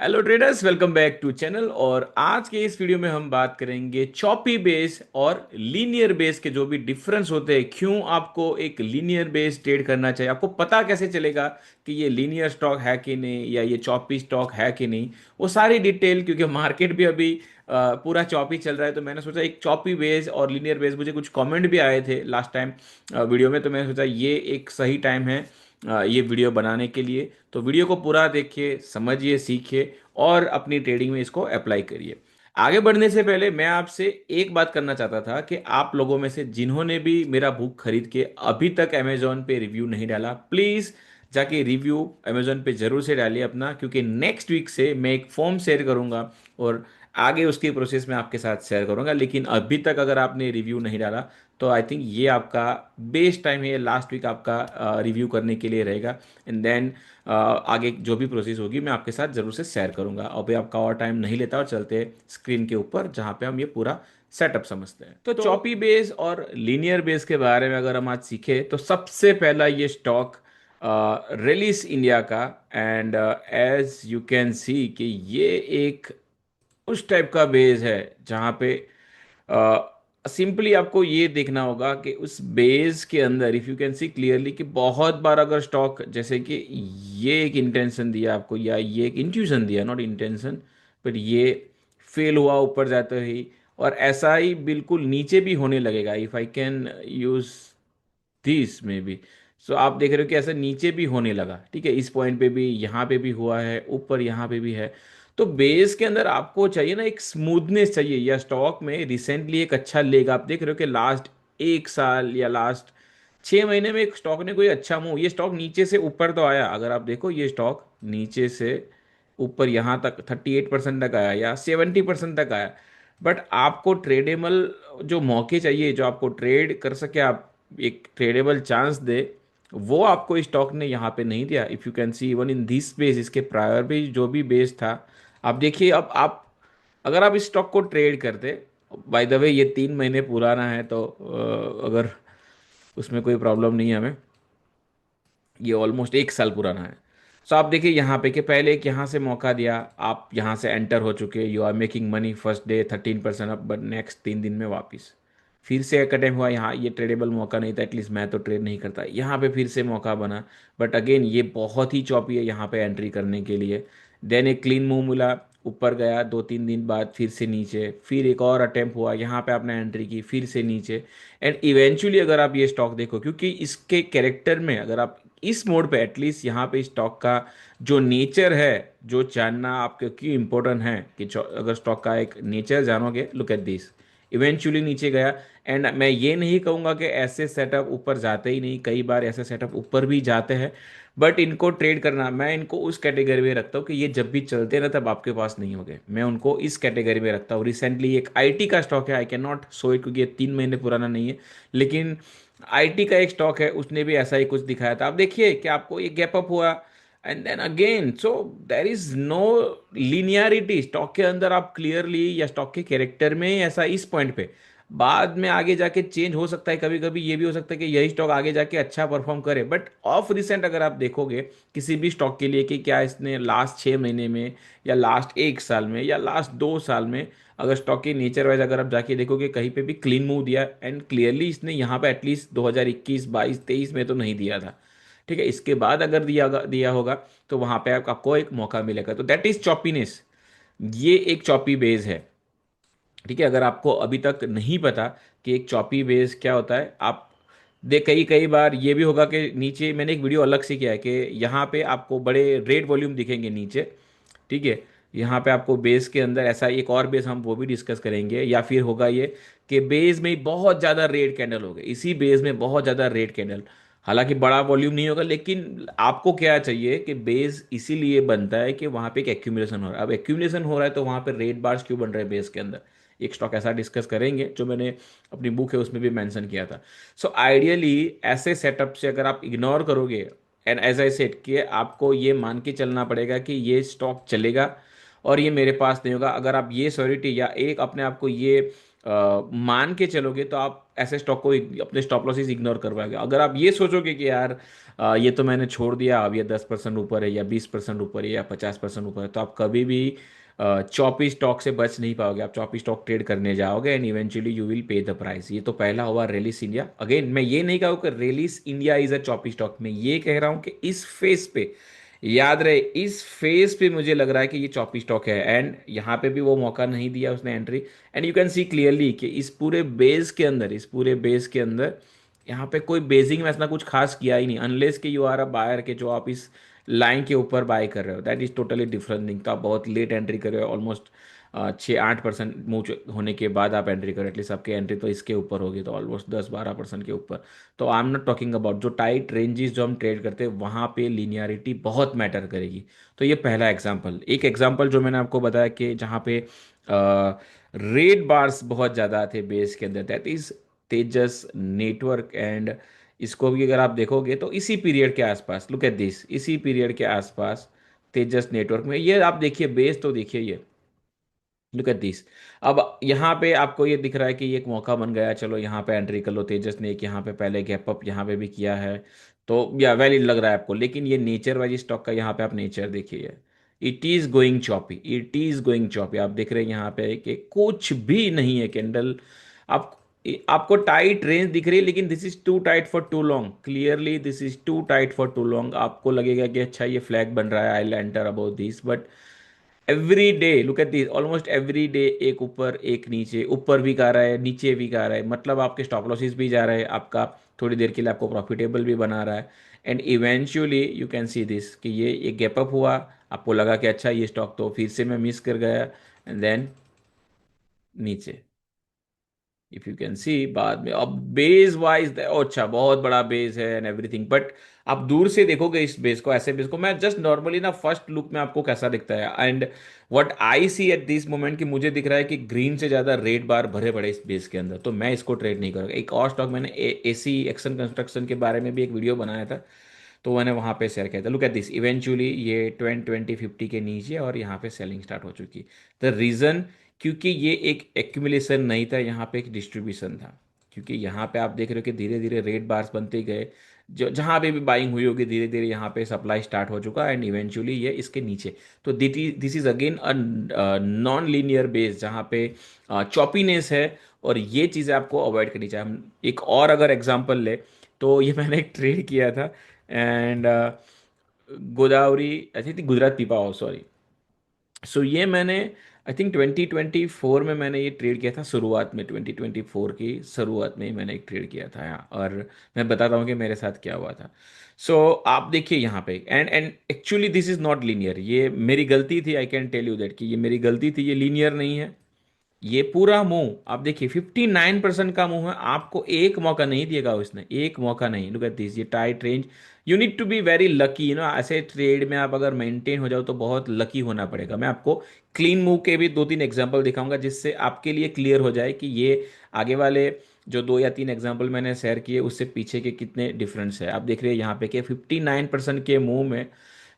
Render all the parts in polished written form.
Hello traders, welcome back to channel. और आज के इस वीडियो में हम बात करेंगे चॉपी बेस और लीनियर बेस के जो भी डिफरेंस होते हैं। क्यों आपको एक लीनियर बेस ट्रेड करना चाहिए, आपको पता कैसे चलेगा कि ये लीनियर स्टॉक है कि नहीं या ये चॉपी स्टॉक है कि नहीं, वो सारी डिटेल। क्योंकि मार्केट भी अभी पूरा चॉपी चल रहा है, तो मैंने सोचा एक चॉपी बेस और लीनियर बेस, मुझे कुछ कमेंट भी आए थे लास्ट टाइम वीडियो में, तो मैंने सोचा ये एक सही टाइम है ये वीडियो बनाने के लिए। तो वीडियो को पूरा देखिए, समझिए, सीखिए और अपनी ट्रेडिंग में इसको अप्लाई करिए। आगे बढ़ने से पहले मैं आपसे एक बात करना चाहता था कि आप लोगों में से जिन्होंने भी मेरा बुक खरीद के अभी तक अमेजोन पे रिव्यू नहीं डाला, प्लीज़ जाके रिव्यू अमेजोन पे जरूर से डालिए अपना, क्योंकि नेक्स्ट वीक से मैं एक फॉर्म शेयर करूंगा और आगे उसकी प्रोसेस में आपके साथ शेयर करूंगा। लेकिन अभी तक अगर आपने रिव्यू नहीं डाला तो आई थिंक ये आपका बेस्ट टाइम है, लास्ट वीक आपका रिव्यू करने के लिए रहेगा। एंड देन आगे जो भी प्रोसेस होगी मैं आपके साथ जरूर से शेयर करूंगा। अभी आपका और टाइम नहीं लेता और चलते हैं स्क्रीन के ऊपर जहां पे हम ये पूरा सेटअप समझते हैं। तो चॉपी बेस और लीनियर बेस के बारे में अगर हम आज सीखे तो सबसे पहला ये स्टॉक रिलीज इंडिया का। And as you can see कि ये एक उस टाइप का बेस है जहां पे सिंपली आपको ये देखना होगा कि उस बेस के अंदर if you can see clearly कि बहुत बार अगर स्टॉक जैसे कि ये एक इंटेंशन दिया आपको या ये एक इंट्यूशन दिया, नॉट इंटेंशन, पर ये फेल हुआ ऊपर जाते ही, और ऐसा ही बिल्कुल नीचे भी होने लगेगा। If I can use this में भी, सो आप देख रहे हो कि ऐसा नीचे भी होने लगा। ठीक है, इस पॉइंट पे भी, यहाँ पे भी हुआ है, ऊपर यहाँ पे भी है। तो बेस के अंदर आपको चाहिए ना एक स्मूथनेस चाहिए, या स्टॉक में रिसेंटली एक अच्छा लेग आप देख रहे हो कि लास्ट एक साल या लास्ट 6 महीने में एक स्टॉक ने कोई अच्छा मूव, ये स्टॉक नीचे से ऊपर तो आया, अगर आप देखो ये स्टॉक नीचे से ऊपर यहाँ तक 38% तक आया या 70% तक आया। बट आपको ट्रेडेबल जो मौके चाहिए, जो आपको ट्रेड कर सके, आप एक ट्रेडेबल चांस दे, वो आपको स्टॉक ने यहाँ पे नहीं दिया। If you can see even in this base, इसके प्रायर भी जो भी बेस था, आप देखिए। अब आप अगर आप इस स्टॉक को ट्रेड करते, बाय द वे ये 3 महीने पुराना है, तो अगर उसमें कोई प्रॉब्लम नहीं है हमें, ये ऑलमोस्ट एक साल पुराना है। सो आप देखिए यहाँ पे कि पहले एक यहाँ से मौका दिया, आप यहाँ से एंटर हो चुके, you are making money, first day 13% up, but next 3 दिन में वापस फिर से एक अटेम्प्ट हुआ। यहाँ ये ट्रेडेबल मौका नहीं था, एटलीस्ट मैं तो ट्रेड नहीं करता, यहाँ पे फिर से मौका बना, बट अगेन ये बहुत ही चौपी है यहाँ पे एंट्री करने के लिए। देन एक क्लीन मूव मिला, ऊपर गया, 2-3 दिन बाद फिर से नीचे, फिर एक और अटेम्प्ट हुआ, यहाँ पे आपने एंट्री की, फिर से नीचे। एंड इवेंचुअली अगर आप ये स्टॉक देखो, क्योंकि इसके कैरेक्टर में अगर आप इस मोड पे एटलीस्ट यहाँ पे स्टॉक का जो नेचर है, जो जानना आपके क्यों इम्पोर्टेंट है कि अगर स्टॉक का एक नेचर जानोगे, लुक एट दिस, इवेंचुअली नीचे गया। एंड मैं ये नहीं कहूँगा कि ऐसे सेटअप ऊपर जाते ही नहीं, कई बार ऐसे सेटअप ऊपर भी जाते हैं, बट इनको ट्रेड करना, मैं इनको उस कैटेगरी में रखता हूँ कि ये जब भी चलते हैं ना तब आपके पास नहीं होंगे, मैं उनको इस कैटेगरी में रखता हूँ। रिसेंटली एक आईटी का स्टॉक है, I can not so it क्योंकि ये 3 महीने पुराना नहीं है, लेकिन आईटी का एक स्टॉक है, उसने भी ऐसा ही कुछ दिखाया था। आप देखिए कि आपको ये गैप अप हुआ and then again, so there is no linearity stock के अंदर। आप क्लियरली या स्टॉक के कैरेक्टर में ऐसा इस पॉइंट पे, बाद में आगे जाके चेंज हो सकता है, कभी कभी ये भी हो सकता है कि यही स्टॉक आगे जाके अच्छा परफॉर्म करे, बट ऑफ रिसेंट अगर आप देखोगे किसी भी स्टॉक के लिए कि क्या इसने लास्ट 6 महीने में या लास्ट एक साल में या लास्ट 2 साल में, अगर स्टॉक के नेचर वाइज अगर आप जाके देखोगे कहीं पे भी क्लीन मूव दिया, एंड क्लियरली इसने यहाँ पे एटलीस्ट 2021, 22, 23 में तो नहीं दिया था। ठीक है, इसके बाद अगर दिया दिया होगा तो वहां पे आपको एक मौका मिलेगा। तो दैट इज चॉपीनेस, ये एक चॉपी बेस है। ठीक है, अगर आपको अभी तक नहीं पता कि एक चॉपी बेस क्या होता है, आप देख, कई कई बार ये भी होगा कि नीचे मैंने एक वीडियो अलग से किया है कि यहाँ पे आपको बड़े रेड वॉल्यूम दिखेंगे नीचे। ठीक है, यहाँ पे आपको बेस के अंदर ऐसा एक और बेस, हम वो भी डिस्कस करेंगे। या फिर होगा ये कि बेस में बहुत ज़्यादा रेड कैंडल हो गए, इसी बेस में बहुत ज़्यादा रेड कैंडल, हालांकि बड़ा वॉल्यूम नहीं होगा, लेकिन आपको क्या चाहिए कि बेस इसीलिए बनता है कि वहाँ पे एक एक्यूमुलेशन हो रहा है। अब एक्यूमुलेशन हो रहा है तो वहाँ पे रेड बार्स क्यों बन रहे हैं बेस के अंदर, एक स्टॉक ऐसा डिस्कस करेंगे जो मैंने अपनी बुक है उसमें भी मेंशन किया था। सो आइडियली ऐसे सेटअप से अगर आप इग्नोर करोगे, एंड एज आई सेड कि आपको ये मान के चलना पड़ेगा कि ये स्टॉक चलेगा और ये मेरे पास नहीं होगा, अगर आप ये श्योरिटी या एक अपने आप को ये मान के चलोगे तो आप ऐसे स्टॉक को अपने स्टॉप लॉसेस इग्नोर करवाओगे। अगर आप ये सोचोगे कि यार ये तो मैंने छोड़ दिया, अब ये 10% ऊपर है या 20% ऊपर है या 50% ऊपर है, तो आप कभी भी चॉपी स्टॉक से बच नहीं पाओगे। आप चॉपी स्टॉक ट्रेड करने जाओगे and eventually you will pay the price. ये तो पहला हुआ रेलिस इंडिया। अगेन मैं ये नहीं कहूँ कि Ryle's India is a choppy stock, मैं ये कह रहा हूँ कि इस फेस पे, याद रहे, इस फेस पे मुझे लग रहा है कि ये चॉपी स्टॉक है। एंड यहाँ पे भी वो मौका नहीं दिया उसने entry. And you can see clearly कि इस पूरे बेस के अंदर, इस पूरे बेस के अंदर यहाँ पे कोई बेसिंग में ऐसा कुछ खास किया ही नहीं, अनलेस कि यू आर अ बायर के जो आप इस लाइन के ऊपर बाय कर रहे हो, that is totally different thing. तो आप बहुत लेट एंट्री कर रहे हो, ऑलमोस्ट 6-8% मूव होने के बाद आप एंट्री करो, एटलीस्ट आपकी एंट्री तो इसके ऊपर होगी, तो ऑलमोस्ट 10-12% के ऊपर। तो I am not talking about जो टाइट रेंजेस जो हम ट्रेड करते हैं, वहाँ पे लीनियरिटी बहुत मैटर करेगी। तो ये पहला एग्जांपल। एक एग्जांपल जो मैंने आपको बताया कि जहाँ पे रेड बार्स बहुत ज़्यादा थे बेस के अंदर, that is Tejas network. And इसको भी अगर आप देखोगे तो इसी पीरियड के आसपास, लुक एट दिस, इसी पीरियड के आसपास तेजस नेटवर्क में, ये आप देखिए बेस तो देखिए, ये लुक एट दिस। अब यहाँ पे आपको ये दिख रहा है कि ये एक मौका बन गया, चलो यहाँ पे एंट्री कर लो। तेजस ने एक यहाँ पे पहले गैप अप यहाँ पे भी किया है, तो या वैलिड लग रहा है आपको। लेकिन ये नेचर वाइज स्टॉक का यहाँ पे आप नेचर देखिए, it is going choppy, it is going choppy. आप देख रहे हैं यहाँ पे कि कुछ भी नहीं है कैंडल। आप आपको टाइट रेंज दिख रही है, लेकिन this is too tight for too long, clearly this is too tight for too long. आपको लगेगा कि अच्छा ये फ्लैग बन रहा है, I will enter about this, but every day look at this, almost every day एक ऊपर एक नीचे, ऊपर भी आ रहा है नीचे भी आ रहा है, मतलब आपके स्टॉप लॉसेस भी जा रहे हैं, आपका थोड़ी देर के लिए आपको प्रॉफिटेबल भी बना रहा है। And eventually you can see this कि ये एक गैप अप हुआ, आपको लगा कि अच्छा ये स्टॉक तो फिर से मैं मिस कर गया, एंड देन नीचे, इफ यू कैन सी बाद में। अब बेस वाइज अच्छा बहुत बड़ा बेस है एंड एवरीथिंग, बट आप दूर से देखोगे इस बेस को, ऐसे बेस को, मैं जस्ट नॉर्मली ना फर्स्ट लुक में आपको कैसा दिखता है, and what I see at this moment कि मुझे दिख रहा है कि ग्रीन से ज्यादा रेड बार भरे पड़े इस बेस के अंदर, तो मैं इसको ट्रेड नहीं करूँगा। एक और स्टॉक मैंने एसी एक्शन कंस्ट्रक्शन के बारे में भी एक वीडियो बनाया था, तो मैंने वहां पे शेयर किया था। लुक एट दिस, इवेंचुअली ये 20-20-50 के नीचे और यहाँ पे सेलिंग स्टार्ट हो चुकी। द रीजन, क्योंकि ये एक एक्यूमुलेशन नहीं था, यहाँ पे एक डिस्ट्रीब्यूशन था। क्योंकि यहाँ पे आप देख रहे हो कि धीरे धीरे रेट बार्स बनते गए, जो जहाँ पे भी बाइंग हुई होगी धीरे धीरे यहाँ पे सप्लाई स्टार्ट हो चुका, एंड इवेंचुअली ये इसके नीचे। तो this is again a non linear base जहाँ पे चॉपीनेस है, और ये चीज़ें आपको अवॉइड करनी चाहिए। हम एक और अगर एग्जांपल ले, तो ये मैंने एक ट्रेड किया था, and Godavari, I think Gujarat पीपा हाउस, सॉरी। सो ये मैंने आई थिंक 2024 में मैंने ये ट्रेड किया था, शुरुआत में 2024 की शुरुआत में ही मैंने एक ट्रेड किया था यहाँ, और मैं बताता हूँ कि मेरे साथ क्या हुआ था। सो आप देखिए यहाँ पे, and actually this is not linear, ये मेरी गलती थी, I can tell you that कि ये मेरी गलती थी, ये लीनियर नहीं है। ये पूरा मूव आप देखिए 59% का मूव है, आपको एक मौका नहीं दिएगा उसने, एक मौका नहीं। लुक एट दिस, ये tight range, you need to be very lucky, ऐसे ट्रेड में आप अगर मेंटेन हो जाओ तो बहुत लकी होना पड़ेगा। मैं आपको क्लीन मूव के भी 2-3 एग्जांपल दिखाऊंगा, जिससे आपके लिए क्लियर हो जाए कि ये आगे वाले जो 2 या 3 एग्जाम्पल मैंने शेयर किए उससे पीछे के कितने डिफरेंस है। आप देख रहे हैं यहाँ पे कि 59% के मूव में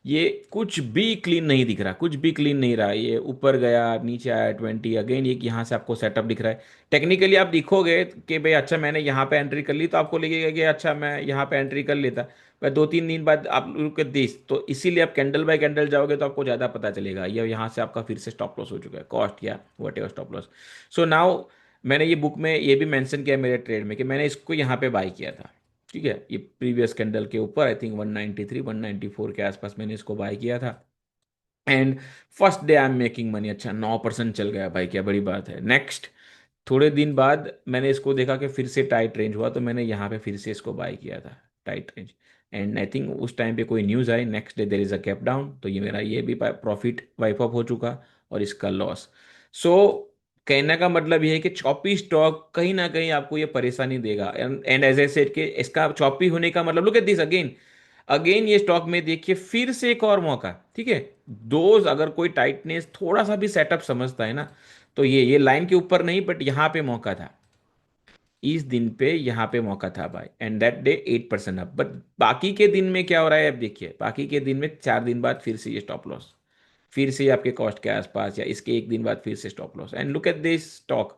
ये कुछ भी क्लीन नहीं दिख रहा, कुछ भी क्लीन नहीं रहा। ये ऊपर गया नीचे आया 20, अगेन ये यहाँ से आपको सेटअप दिख रहा है। टेक्निकली आप दिखोगे कि भाई अच्छा मैंने यहाँ पे एंट्री कर ली, तो आपको लगेगा कि अच्छा मैं यहाँ पे एंट्री कर लेता, पर 2-3 दिन बाद आप लोग दिस, तो इसीलिए आप कैंडल बाय कैंडल जाओगे तो आपको ज़्यादा पता चलेगा ये यहाँ से आपका फिर से स्टॉप लॉस हो चुका है, कॉस्ट या what ever stop loss. So now मैंने ये बुक में ये भी मेंशन किया है मेरे ट्रेड में कि मैंने इसको यहाँ पे बाय किया था, ठीक है, ये प्रीवियस कैंडल के ऊपर, आई थिंक 193-194 के आसपास मैंने इसको बाय किया था। And first day I am making money, अच्छा 9% चल गया भाई, क्या बड़ी बात है। नेक्स्ट थोड़े दिन बाद मैंने इसको देखा कि फिर से टाइट रेंज हुआ, तो मैंने यहाँ पे फिर से इसको बाय किया था, tight range. And I think उस टाइम पे कोई news I, next day there is a gap down, तो ये मेरा ये भी प्रॉफिट वाइप अप हो चुका, और इसका लॉस। सो कहने का मतलब ये है कि चॉपी स्टॉक कहीं ना कहीं आपको ये परेशानी देगा। एंड एज ए सेड कि इसका चॉपी होने का मतलब, look at this again, again ये स्टॉक में देखिए फिर से एक और मौका, ठीक है। दोज अगर कोई टाइटनेस थोड़ा सा भी सेटअप समझता है ना, तो ये लाइन के ऊपर नहीं, बट यहाँ पे मौका था, इस दिन पे यहाँ पे मौका था भाई, and that day 8% up. But बाकी के दिन में क्या हो रहा है, अब देखिए बाकी के दिन में 4 दिन बाद फिर से ये स्टॉप लॉस, फिर से आपके कॉस्ट के आसपास, या इसके एक दिन बाद फिर से stop loss. And look at this stock,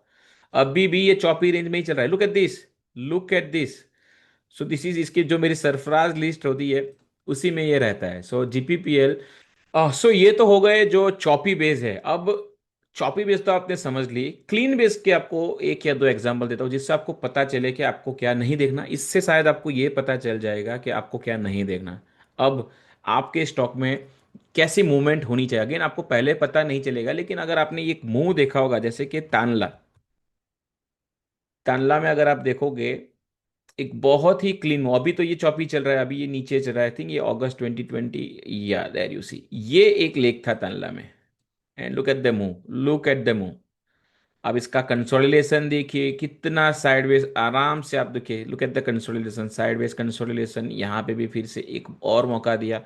अभी भी ये चौपी रेंज में ही चल रहा है, look at this. Look at this. So this is, इसकी जो मेरी सरफराज लिस्ट होती है उसी में ये रहता है। सो जीपीपीएल। सो ये तो हो गए जो चॉपी बेस है। अब चॉपी बेस तो आपने समझ ली, क्लीन बेस के आपको एक या दो एग्जांपल देता हूँ जिससे आपको पता चले कि आपको क्या नहीं देखना। इससे शायद आपको ये पता चल जाएगा कि आपको क्या नहीं देखना। अब आपके स्टॉक में कैसी मूवमेंट होनी चाहिए, अगेन आपको पहले पता नहीं चलेगा, लेकिन अगर आपने एक मूव देखा होगा जैसे कि तांडला, तांडला में अगर आप देखोगे एक बहुत ही क्लीन मूव। अभी तो ये चॉपी चल रहा है, अभी ये नीचे चल रहा है, आई थिंक ये अगस्त 2020, या देयर यू सी, ये एक लेक था तांडला में। And look at the move, look at the move. अब इसका कंसोलिडेशन देखिए कितना साइडवेज, आराम से आप देखिए, look at the consolidation, sideways consolidation. यहाँ पे भी फिर से एक और मौका दिया।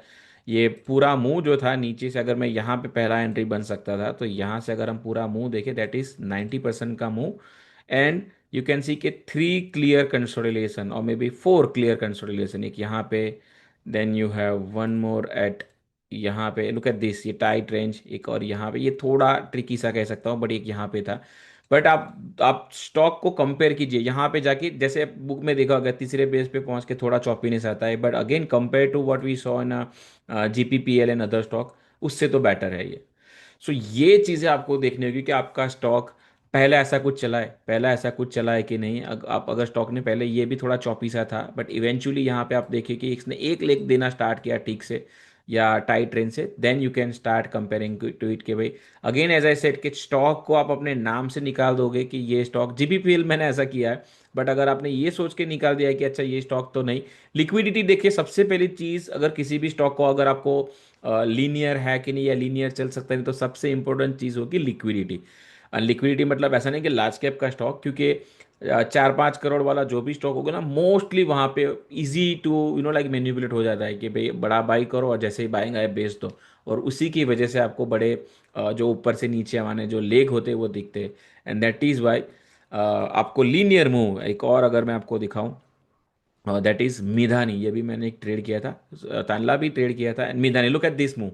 ये पूरा मुंह जो था नीचे से, अगर मैं यहाँ पे पहला एंट्री बन सकता था, तो यहाँ से अगर हम पूरा मुंह देखें, दैट इज 90% का मुंह। एंड यू कैन सी के 3 क्लियर कंसोलिडेशन और मे बी 4 क्लियर कंसोलिडेशन, एक यहाँ पे, then you have one more at यहाँ पे। लुक एट दिस, ये टाइट रेंज एक, और यहाँ पे ये थोड़ा ट्रिकी सा कह सकता हूँ, बट एक यहाँ पे था। बट आप स्टॉक को कंपेयर कीजिए यहाँ पे जाके, जैसे बुक में देखा होगा तीसरे बेस पे पहुंच के थोड़ा चॉपीनेस आता है, but again compare to what we saw in GPPL and other stock, उससे तो बेटर है ये। सो ये चीज़ें आपको देखनी होगी कि आपका स्टॉक पहले ऐसा कुछ चला है, पहला ऐसा कुछ चला है कि नहीं। आप अगर स्टॉक ने पहले, ये भी थोड़ा चौपी सा था, बट इवेंचुअली यहाँ पे आप देखिए कि इसने एक लेग देना स्टार्ट किया ठीक से या टाइट ट्रेन से, then you can start comparing to it के भाई, अगेन एज आई सेड कि स्टॉक को आप अपने नाम से निकाल दोगे कि ये स्टॉक जीबीपीएल मैंने ऐसा किया है। बट अगर आपने ये सोच के निकाल दिया है कि अच्छा ये स्टॉक तो नहीं, लिक्विडिटी देखिए सबसे पहली चीज़, अगर किसी भी स्टॉक को, अगर आपको लीनियर है कि नहीं या लीनियर चल सकता है नहीं, तो सबसे इंपॉर्टेंट चीज़ होगी लिक्विडिटी। लिक्विडिटी मतलब ऐसा नहीं कि लार्ज कैप का स्टॉक, क्योंकि 4-5 करोड़ वाला जो भी स्टॉक होगा ना, मोस्टली वहाँ पे इजी टू लाइक मैनिपुलेट हो जाता है कि भाई बड़ा बाई करो और जैसे ही बाइंग आए बेच दो। और उसी की वजह से आपको बड़े जो ऊपर से नीचे आने जो लेग होते हैं वो दिखते हैं। एंड दैट इज़ वाई आपको लीनियर मूव, एक और अगर मैं आपको दिखाऊं, दैट इज मिधानी, ये भी मैंने एक ट्रेड किया था, तानला भी ट्रेड किया था। And Midhani, look at this move,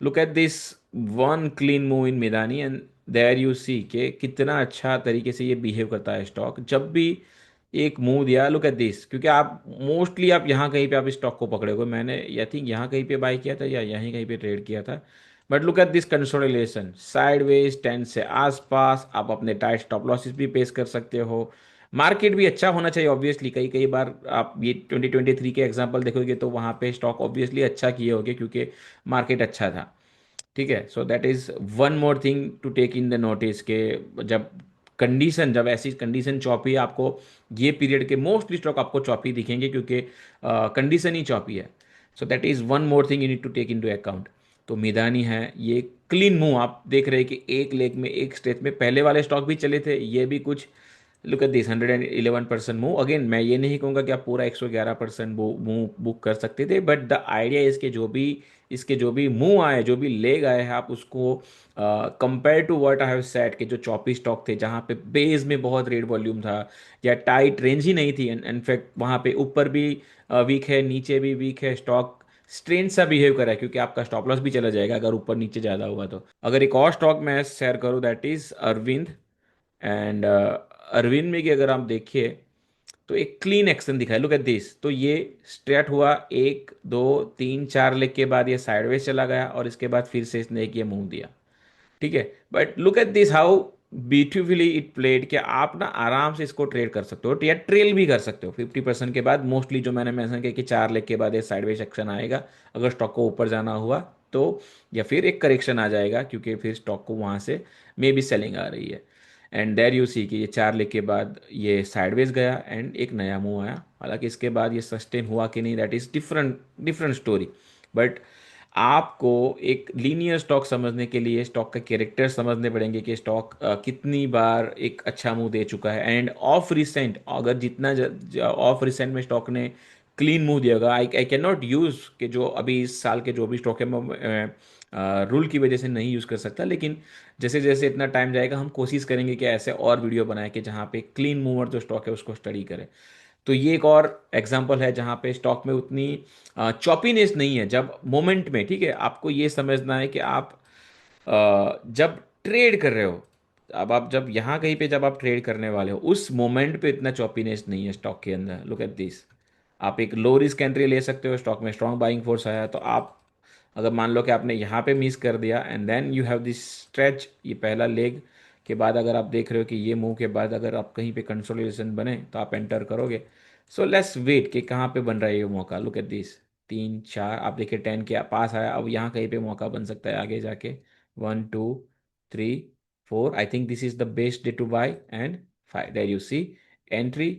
look at this one clean move in Midhani. And there you see के कितना अच्छा तरीके से ये बिहेव करता है स्टॉक जब भी एक मूव दिया। लुक एट दिस, क्योंकि आप मोस्टली आप यहाँ कहीं पे आप स्टॉक को पकड़े हो, मैंने आई थिंक यहाँ कहीं पे बाई किया था या यहीं कहीं पे ट्रेड किया था। But look at this consolidation, sideways 10 से आसपास आप अपने टाइट स्टॉप लॉसेस भी पेश कर सकते हो। मार्केट भी अच्छा होना चाहिए ऑब्वियसली, कई कई बार आप ये 2023 के एग्जांपल देखोगे तो वहाँ पे स्टॉक ऑब्वियसली अच्छा किए होगे क्योंकि मार्केट अच्छा था। ठीक है, so that is one more thing to take in the notice के जब कंडीशन, जब ऐसी कंडीशन चौपी है, आपको ये पीरियड के मोस्टली स्टॉक आपको चौपी दिखेंगे क्योंकि कंडीशन ही चौपी है। So that is one more thing you need to take into account. तो मिदानी है ये क्लीन मूव, आप देख रहे हैं कि एक लेग में एक स्टेज में पहले वाले स्टॉक भी चले थे, ये भी कुछ। Look at this 111% move. Again मैं ये नहीं कहूँगा कि आप पूरा 111% मूव बुक कर सकते थे, बट द आइडिया इसके जो भी मूव आए, जो भी लेग आए हैं, आप उसको compare to what I have said के जो चौपी स्टॉक थे जहाँ पे बेस में बहुत रेड वॉल्यूम था या टाइट रेंज ही नहीं थी, इनफैक्ट वहाँ पे ऊपर भी वीक है नीचे भी वीक है, स्टॉक स्ट्रेन सा बिहेव करा है क्योंकि आपका स्टॉप लॉस भी चला जाएगा अगर ऊपर नीचे ज़्यादा हुआ तो। अगर एक और स्टॉक मैं शेयर करूँ, that is Arvind. And Arvind में कि अगर आप देखिए तो एक क्लीन एक्शन दिखा है, लुक एट दिस। तो ये स्ट्रेट हुआ 1 2 3 4 लेग के बाद ये साइडवेज चला गया और इसके बाद फिर से इसने एक ये मूव दिया। ठीक है, but look at this how beautifully it played, कि आप ना आराम से इसको ट्रेड कर सकते हो या ट्रेल भी कर सकते हो 50% के बाद। मोस्टली जो मैंने मेंशन किया कि 4 लेग के बाद ये साइडवेज एक्शन आएगा अगर स्टॉक को ऊपर जाना हुआ तो, या फिर एक करेक्शन आ जाएगा क्योंकि फिर स्टॉक को वहाँ से मे बी सेलिंग आ रही है। एंड देयर यू सी कि ये 4 लेग के बाद ये साइडवेज गया एंड एक नया मूव आया। हालांकि इसके बाद ये सस्टेन हुआ कि नहीं, that is different different story. But आपको एक लीनियर स्टॉक समझने के लिए स्टॉक का कैरेक्टर समझने पड़ेंगे कि स्टॉक कितनी बार एक अच्छा मूव दे चुका है। एंड ऑफ रिसेंट, अगर जितना ऑफ रिसेंट में स्टॉक ने क्लीन मूव दिया होगा, आई कैन नॉट यूज़ कि जो अभी इस साल के जो भी स्टॉक है मैं रूल की वजह से नहीं यूज़ कर सकता, लेकिन जैसे जैसे इतना टाइम जाएगा हम कोशिश करेंगे कि ऐसे और वीडियो बनाए कि जहाँ पे क्लीन मूवर जो स्टॉक है उसको स्टडी करें। तो ये एक और एग्जांपल है जहाँ पे स्टॉक में उतनी चॉपीनेस नहीं है जब मोमेंट में। ठीक है, आपको ये समझना है कि आप जब ट्रेड कर रहे हो अब आप जब यहाँ कहीं पे जब आप ट्रेड करने वाले हो उस मोमेंट पे इतना चॉपीनेस नहीं है स्टॉक के अंदर। Look at this. आप एक लो रिस्क एंट्री ले सकते हो, स्टॉक में स्ट्रॉन्ग बाइंग फोर्स आया तो आप अगर मान लो कि आपने यहाँ पे मिस कर दिया and then you have this stretch, ये पहला लेग के बाद अगर आप देख रहे हो कि ये मूव के बाद अगर आप कहीं पे कंसोलिडेशन बने तो आप एंटर करोगे। सो लेट्स वेट कि कहाँ पे बन रहा है ये मौका। लुक एट दिस, 3 4 आप देखिए 10 के पास आया, अब यहाँ कहीं पे मौका बन सकता है आगे जाके। 1 2 3 4, I think this is the best day to buy and five, there you see entry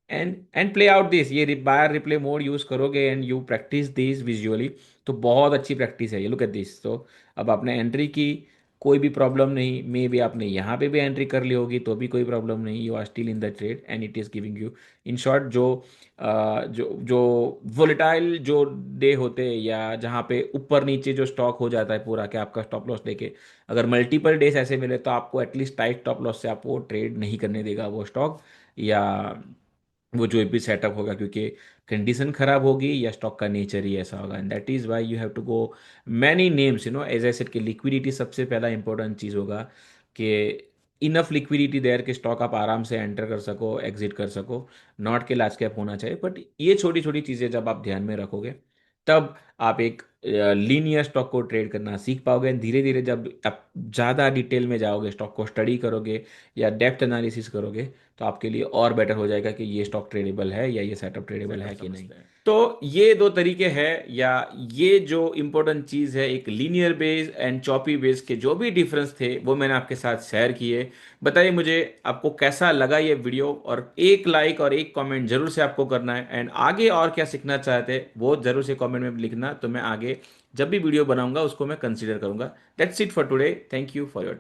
and play out this। ये बायर रिप्ले मोड यूज करोगे and you practice this visually तो बहुत अच्छी प्रैक्टिस है ये। Look at this. तो अब आपने एंट्री की, कोई भी प्रॉब्लम नहीं, मे भी आपने यहाँ पे भी एंट्री कर ली होगी तो भी कोई प्रॉब्लम नहीं, you are still in the trade and it is giving you. In short जो वोलेटाइल जो डे होते हैं या जहाँ पे ऊपर नीचे जो स्टॉक हो जाता है पूरा कि आपका स्टॉप लॉस लेके अगर मल्टीपल डेज ऐसे मिले तो आपको एटलीस्ट टाइट स्टॉप लॉस से आपको ट्रेड नहीं करने देगा वो स्टॉक या वो जो भी सेटअप होगा, क्योंकि कंडीशन खराब होगी या स्टॉक का नेचर ही ऐसा होगा। And that is why you have to go many names, you know, as I said कि लिक्विडिटी सबसे पहला इंपॉर्टेंट चीज़ होगा कि इनफ लिक्विडिटी देयर कि स्टॉक आप आराम से एंटर कर सको, एग्जिट कर सको, नॉट के लार्ज कैप होना चाहिए। बट ये छोटी छोटी चीज़ें जब आप ध्यान में रखोगे तब आप एक लीनियर स्टॉक को ट्रेड करना सीख पाओगे। धीरे धीरे जब आप ज़्यादा डिटेल में जाओगे, स्टॉक को स्टडी करोगे या डेप्थ एनालिसिस करोगे तो आपके लिए और बेटर हो जाएगा कि ये स्टॉक ट्रेडेबल है या ये सेटअप ट्रेडेबल है कि नहीं। तो ये दो तरीके हैं या ये जो इम्पोर्टेंट चीज़ है, एक linear base and choppy base के जो भी डिफरेंस थे वो मैंने आपके साथ शेयर किए। बताइए मुझे आपको कैसा लगा ये वीडियो, और एक लाइक और एक कमेंट जरूर से आपको करना है एंड आगे और क्या सीखना चाहते हैं वो जरूर से कमेंट में लिखना, तो मैं आगे जब भी वीडियो बनाऊंगा उसको मैं कंसीडर करूंगा। That's it for today, thank you for your time.